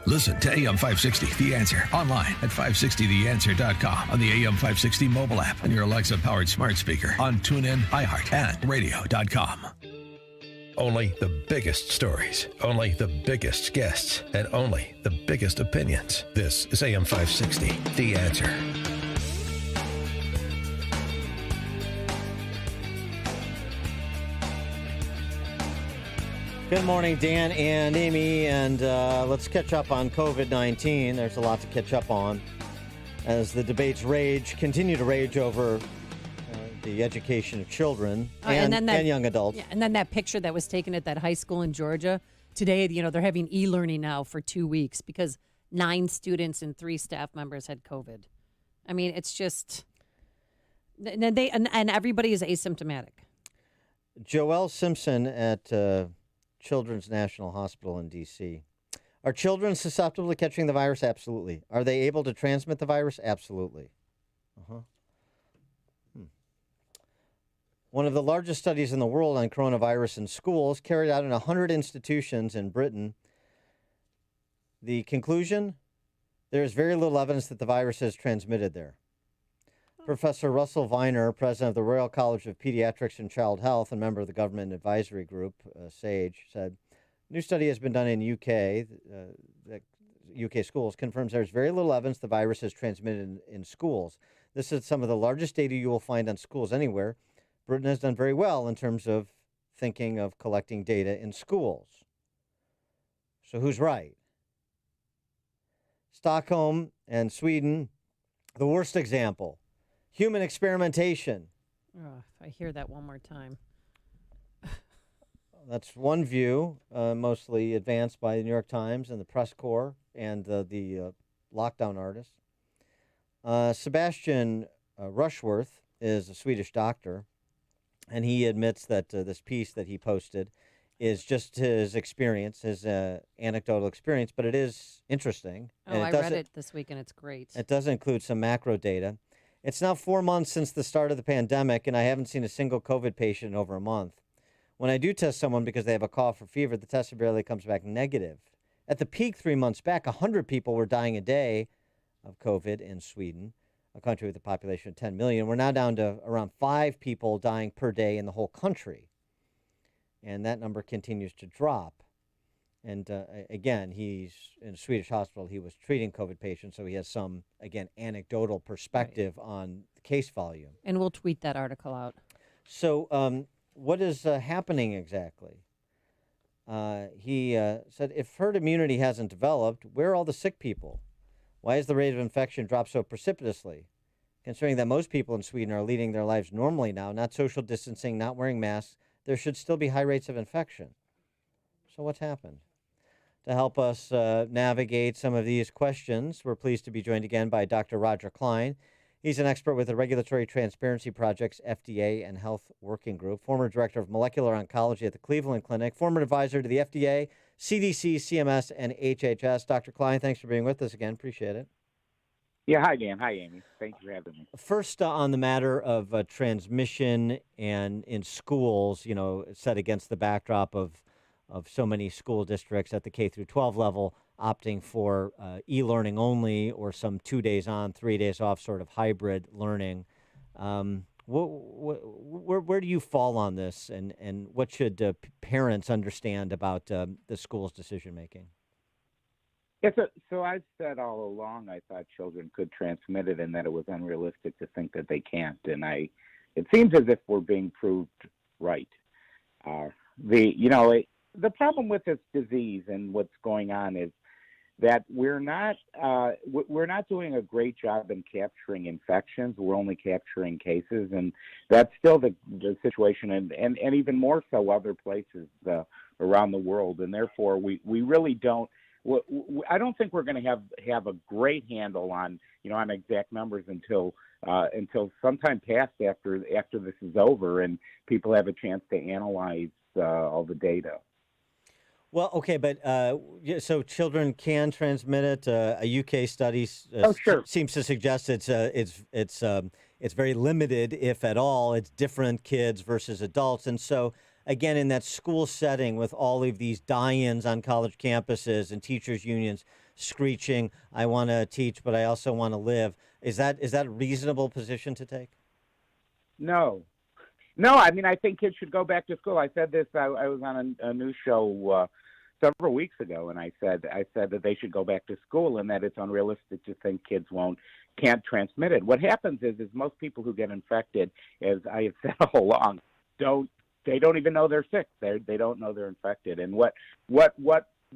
Listen to AM 560, The Answer, online at 560theanswer.com, on the AM 560 mobile app, on your Alexa-powered smart speaker, on TuneIn, iHeart, and radio.com. Only the biggest stories, only the biggest guests, and only the biggest opinions. This is AM 560, The Answer. Good morning, Dan and Amy, and let's catch up on COVID-19. There's a lot to catch up on as the debates continue to rage over the education of children and young adults. Yeah, and then that picture that was taken at that high school in Georgia today, they're having e-learning now for 2 weeks because 9 students and 3 staff members had COVID. I mean, it's just, and everybody is asymptomatic. Joelle Simpson at Children's National Hospital in D.C. Are children susceptible to catching the virus? Absolutely. Are they able to transmit the virus? Absolutely. One of the largest studies in the world on coronavirus in schools carried out in 100 institutions in Britain. The conclusion? There is very little evidence that the virus is transmitted there. Professor Russell Viner, president of the Royal College of Pediatrics and Child Health and member of the Government Advisory Group, SAGE, said, new study has been done in UK schools, confirms there's very little evidence the virus is transmitted in schools. This is some of the largest data you will find on schools anywhere. Britain has done very well in terms of thinking of collecting data in schools. So who's right? Stockholm and Sweden, the worst example. Human experimentation. Oh, if I hear that one more time. That's one view, mostly advanced by the New York Times and the press corps and the lockdown artists. Sebastian Rushworth is a Swedish doctor, and he admits that this piece that he posted is just his experience, his anecdotal experience, but it is interesting. Oh, I read it this week, and it's great. It does include some macro data. It's now 4 months since the start of the pandemic, and I haven't seen a single COVID patient in over a month. When I do test someone because they have a cough or fever, the test rarely comes back negative. At the peak 3 months back, 100 people were dying a day of COVID in Sweden, a country with a population of 10 million. We're now down to around 5 people dying per day in the whole country. And that number continues to drop. And again, he's in a Swedish hospital. He was treating COVID patients, so he has some, again, anecdotal perspective on the case volume. And we'll tweet that article out. So what is happening exactly? He said, if herd immunity hasn't developed, where are all the sick people? Why has the rate of infection dropped so precipitously? Considering that most people in Sweden are leading their lives normally now, not social distancing, not wearing masks, there should still be high rates of infection. So what's happened? To help us navigate some of these questions, we're pleased to be joined again by Dr. Roger Klein. He's an expert with the Regulatory Transparency Project's FDA and Health Working Group, former director of molecular oncology at the Cleveland Clinic, former advisor to the FDA, CDC, CMS, and HHS. Dr. Klein, thanks for being with us again. Appreciate it. Yeah, hi, Dan. Hi, Amy. Thank you for having me. First, on the matter of transmission and in schools, set against the backdrop of so many school districts at the K through 12 level opting for e-learning only or some 2 days on, 3 days off sort of hybrid learning. Where do you fall on this, and what should parents understand about the school's decision making? Yeah, so I've said all along I thought children could transmit it and that it was unrealistic to think that they can't. And it seems as if we're being proved right. The problem with this disease and what's going on is that we're not doing a great job in capturing infections. We're only capturing cases, and that's still the situation, and even more so other places around the world. And therefore, we really don't. I don't think we're going to have a great handle on on exact numbers until sometime past after this is over and people have a chance to analyze all the data. Well, okay, but so children can transmit it. A UK study seems to suggest it's very limited, if at all. It's different kids versus adults, and so again, in that school setting with all of these die-ins on college campuses and teachers' unions screeching, I want to teach, but I also want to live. Is that a reasonable position to take? No. No, I mean, I think kids should go back to school. I said this, I was on a news show several weeks ago, and I said that they should go back to school and that it's unrealistic to think kids can't transmit it. What happens is most people who get infected, as I have said all along, don't even know they're sick. They don't know they're infected. And what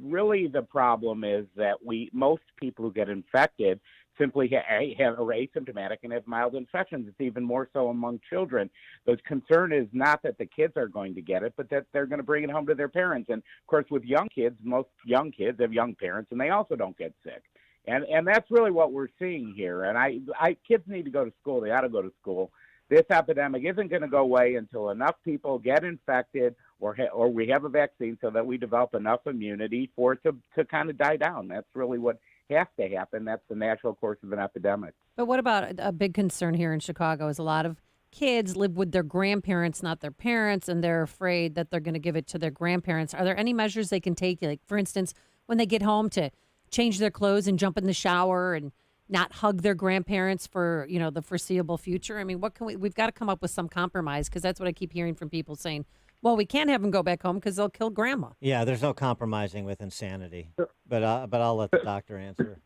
really the problem is that most people who get infected simply are asymptomatic and have mild infections. It's even more so among children. The concern is not that the kids are going to get it, but that they're going to bring it home to their parents. And of course, with young kids, most young kids have young parents, and they also don't get sick. And that's really what we're seeing here. And kids need to go to school. They ought to go to school. This epidemic isn't going to go away until enough people get infected or we have a vaccine so that we develop enough immunity for it to kind of die down. That's really what has to happen. That's the natural course of an epidemic. But what about a big concern here in Chicago is a lot of kids live with their grandparents, not their parents, and they're afraid that they're going to give it to their grandparents. Are there any measures they can take, like, for instance, when they get home to change their clothes and jump in the shower and not hug their grandparents for, the foreseeable future? I mean, we've got to come up with some compromise, because that's what I keep hearing from people saying, well, we can't have them go back home because they'll kill grandma. Yeah, there's no compromising with insanity. But I'll let the doctor answer.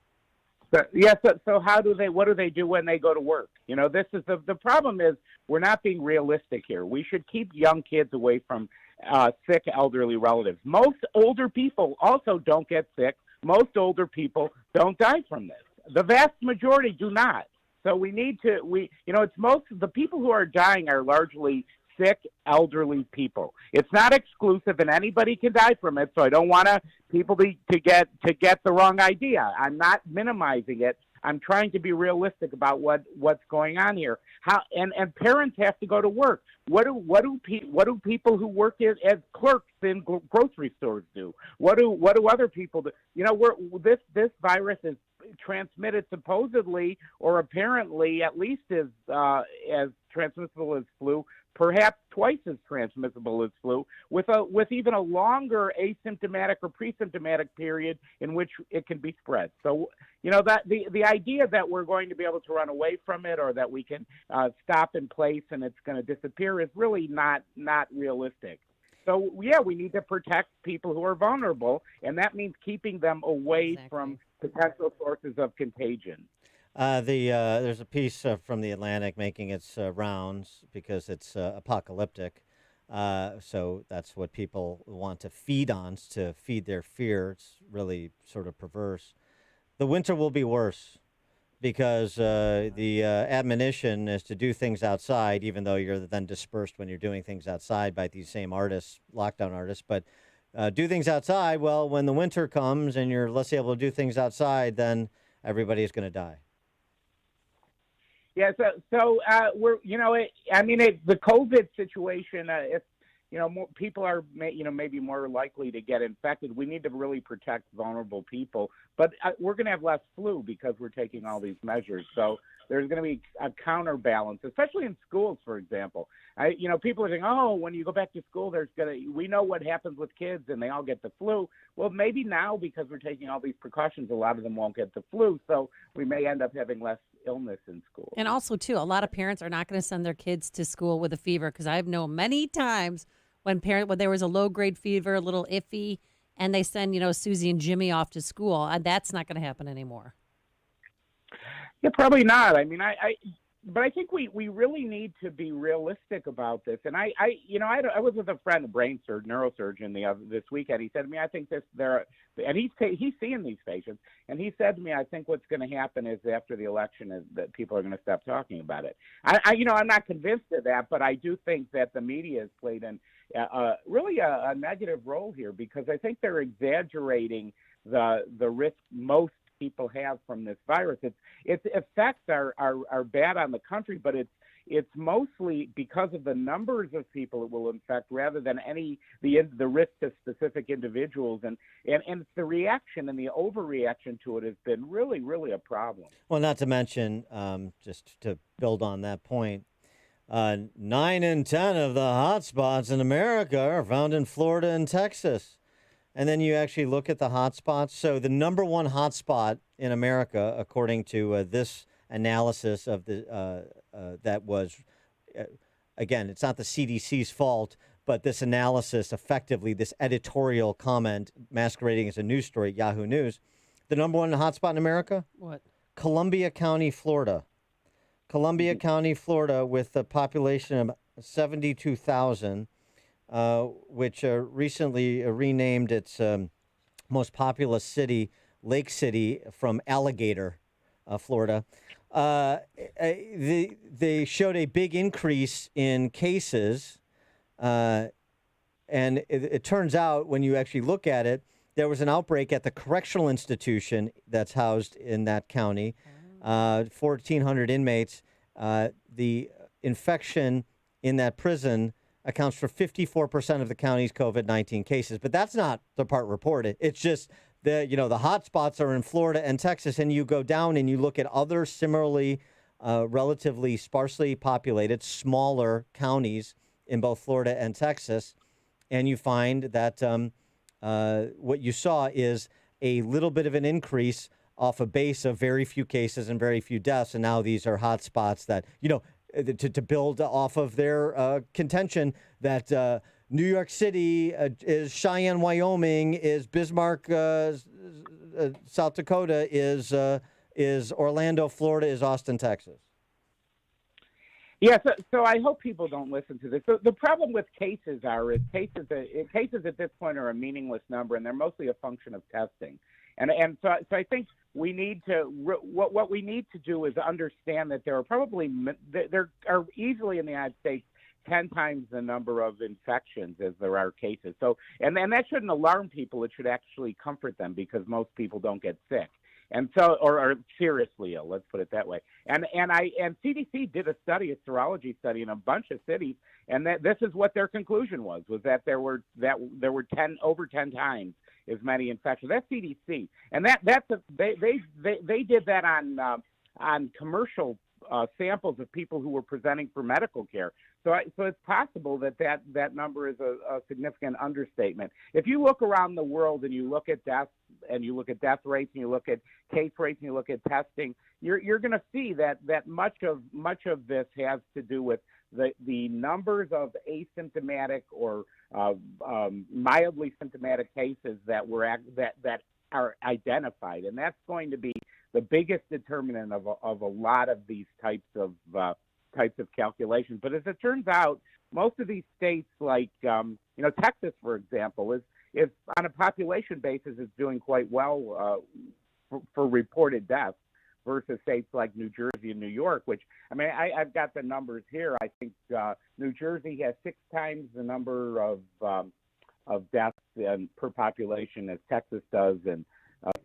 So what do they do when they go to work? This is the problem is we're not being realistic here. We should keep young kids away from sick elderly relatives. Most older people also don't get sick. Most older people don't die from this. The vast majority do not. So it's most of the people who are dying are largely sick elderly people. It's not exclusive, and anybody can die from it. So I don't want people to get the wrong idea. I'm not minimizing it. I'm trying to be realistic about what's going on here. And parents have to go to work. What do people who work as clerks in grocery stores do? What do other people do? This virus is transmitted supposedly or apparently at least as transmissible as flu, perhaps twice as transmissible as flu, with even a longer asymptomatic or pre-symptomatic period in which it can be spread. So, that the idea that we're going to be able to run away from it or that we can stop in place and it's going to disappear is really not realistic. So, we need to protect people who are vulnerable, and that means keeping them away from potential sources of contagion. There's a piece from the Atlantic making its rounds because it's apocalyptic. So that's what people want to feed on, to feed their fear. It's really sort of perverse. The winter will be worse because the admonition is to do things outside, even though you're then dispersed when you're doing things outside by these same artists, lockdown artists. But do things outside. Well, when the winter comes and you're less able to do things outside, then everybody is going to die. Yeah, so we're, the COVID situation, it's, more people are, maybe more likely to get infected. We need to really protect vulnerable people, but we're going to have less flu because we're taking all these measures. So there's going to be a counterbalance, especially in schools, for example. People are saying, oh, when you go back to school, we know what happens with kids and they all get the flu. Well, maybe now because we're taking all these precautions, a lot of them won't get the flu. So we may end up having less illness in school. And also, too, a lot of parents are not going to send their kids to school with a fever, because I've known many times when there was a low-grade fever, a little iffy, and they send, Susie and Jimmy off to school. And that's not going to happen anymore. Yeah, probably not. I mean, but I think we really need to be realistic about this. And I was with a friend, a neurosurgeon this weekend. He said to me, I think and he's seeing these patients, and he said to me, I think what's going to happen is after the election is that people are going to stop talking about it. I'm not convinced of that, but I do think that the media has played really a negative role here, because I think they're exaggerating the risk most people have from this virus. Its effects are bad on the country, but it's mostly because of the numbers of people it will infect rather than the risk to specific individuals, and it's the reaction and the overreaction to it has been really, really a problem. Well, not to mention, just to build on that point, 9 in 10 of the hot spots in America are found in Florida and Texas. And then you actually look at the hot spots. So the number one hot spot in America, according to this analysis of the that was, again, it's not the CDC's fault, but this analysis, effectively, this editorial comment masquerading as a news story at Yahoo News, the number one hotspot in America? What? Columbia County, Florida. Columbia County, Florida, with a population of 72,000, which recently renamed its most populous city, Lake City, from Alligator, Florida. They showed a big increase in cases, and it turns out when you actually look at it, there was an outbreak at the correctional institution that's housed in that county. 1,400 inmates. The infection in that prison accounts for 54% of the county's COVID-19 cases. But that's not the part reported. It's just the hot spots are in Florida and Texas, and you go down and you look at other similarly relatively sparsely populated, smaller counties in both Florida and Texas, and you find that what you saw is a little bit of an increase off a base of very few cases and very few deaths. And now these are hot spots that, to build off of their contention that New York City is Cheyenne, Wyoming, is Bismarck, South Dakota, is Orlando, Florida, is Austin, Texas. Yeah, so I hope people don't listen to this. So the problem with cases cases at this point are a meaningless number, and they're mostly a function of testing. And so I think we need to what we need to do is understand that there are easily in the United States 10 times the number of infections as there are cases. So and that shouldn't alarm people. It should actually comfort them because most people don't get sick. And so, or are seriously ill, let's put it that way. And CDC did a study, a serology study in a bunch of cities, and this is what their conclusion was that there were over 10 times as many infections. That's CDC, and they did that on commercial samples of people who were presenting for medical care. So it's possible that number is a significant understatement. If you look around the world and you look at deaths and you look at death rates and you look at case rates and you look at testing, you're going to see that much of this has to do with the numbers of asymptomatic or mildly symptomatic cases that are identified, and that's going to be the biggest determinant of a lot of these types of calculations. But as it turns out, most of these states, like Texas, for example, is on a population basis is doing quite well for reported deaths versus states like New Jersey and New York, which, I mean, I've got the numbers here. I think New Jersey has 6 times the number of deaths per population as Texas does, and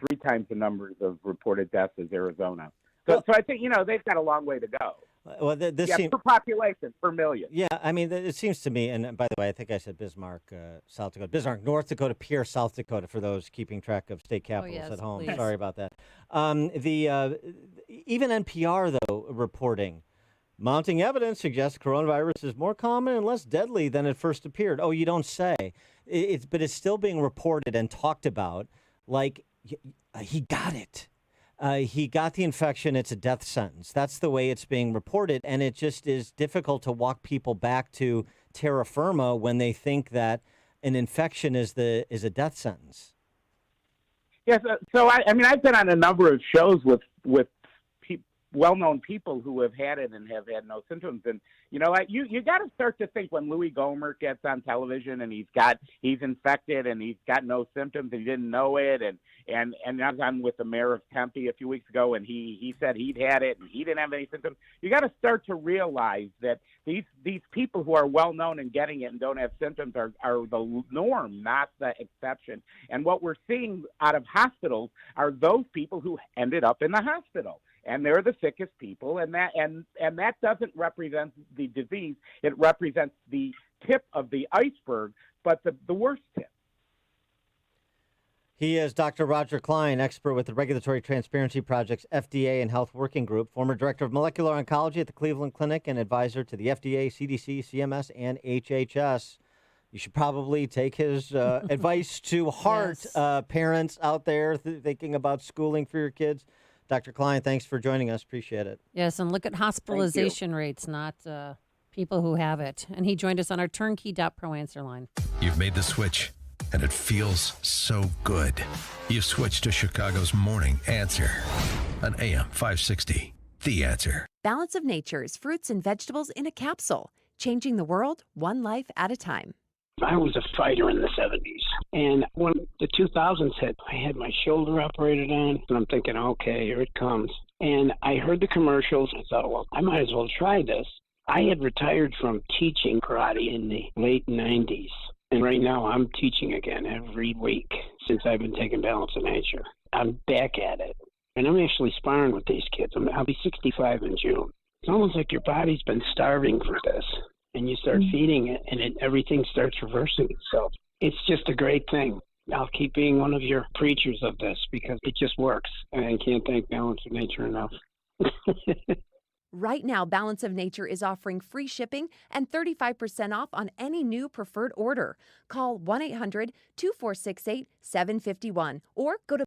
3 times the numbers of reported deaths as Arizona. So I think, they've got a long way to go. Well, per population, per million. Yeah, I mean, it seems to me, and by the way, I think I said Bismarck, South Dakota. Bismarck, North Dakota, Pierre, South Dakota, for those keeping track of state capitals at home. Please. Sorry about that. Even NPR, though, reporting, mounting evidence suggests coronavirus is more common and less deadly than it first appeared. Oh, you don't say. But it's still being reported and talked about like he got it. He got the infection. It's a death sentence. That's the way it's being reported. And it just is difficult to walk people back to terra firma when they think that an infection is a death sentence. Yes. So I mean, I've been on a number of shows with well-known people who have had it and have had no symptoms. And, you got to start to think when Louis Gohmert gets on television and he's infected and he's got no symptoms and he didn't know it. And I was on with the mayor of Tempe a few weeks ago, and he said he'd had it and he didn't have any symptoms. You got to start to realize that these people who are well-known and getting it and don't have symptoms are the norm, not the exception. And what we're seeing out of hospitals are those people who ended up in the hospital. And they're the sickest people, and that doesn't represent the disease. It represents the tip of the iceberg, but the worst tip. He is Dr. Roger Klein, expert with the Regulatory Transparency Project's FDA and Health Working Group, former director of molecular oncology at the Cleveland Clinic, and advisor to the FDA, CDC, CMS, and HHS. You should probably take his advice to heart, Yes. parents out there thinking about schooling for your kids. Dr. Klein, thanks for joining us. Appreciate it. Yes, and look at hospitalization rates, not people who have it. And he joined us on our turnkey.pro answer line. You've made the switch, and it feels so good. You've switched to Chicago's Morning Answer on AM 560. The Answer. Balance of Nature's fruits and vegetables in a capsule, changing the world one life at a time. I was a fighter in the 70s. And when the 2000s hit, I had my shoulder operated on. And I'm thinking, okay, here it comes. And I heard the commercials. I thought, well, I might as well try this. I had retired from teaching karate in the late 90s. And right now I'm teaching again every week since I've been taking Balance of Nature. I'm back at it. And I'm actually sparring with these kids. I'll be 65 in June. It's almost like your body's been starving for this. And you start feeding it, and everything starts reversing itself. It's just a great thing. I'll keep being one of your preachers of this because it just works. And I can't thank Balance of Nature enough. Right now, Balance of Nature is offering free shipping and 35% off on any new preferred order. Call 1-800-2468-751 or go to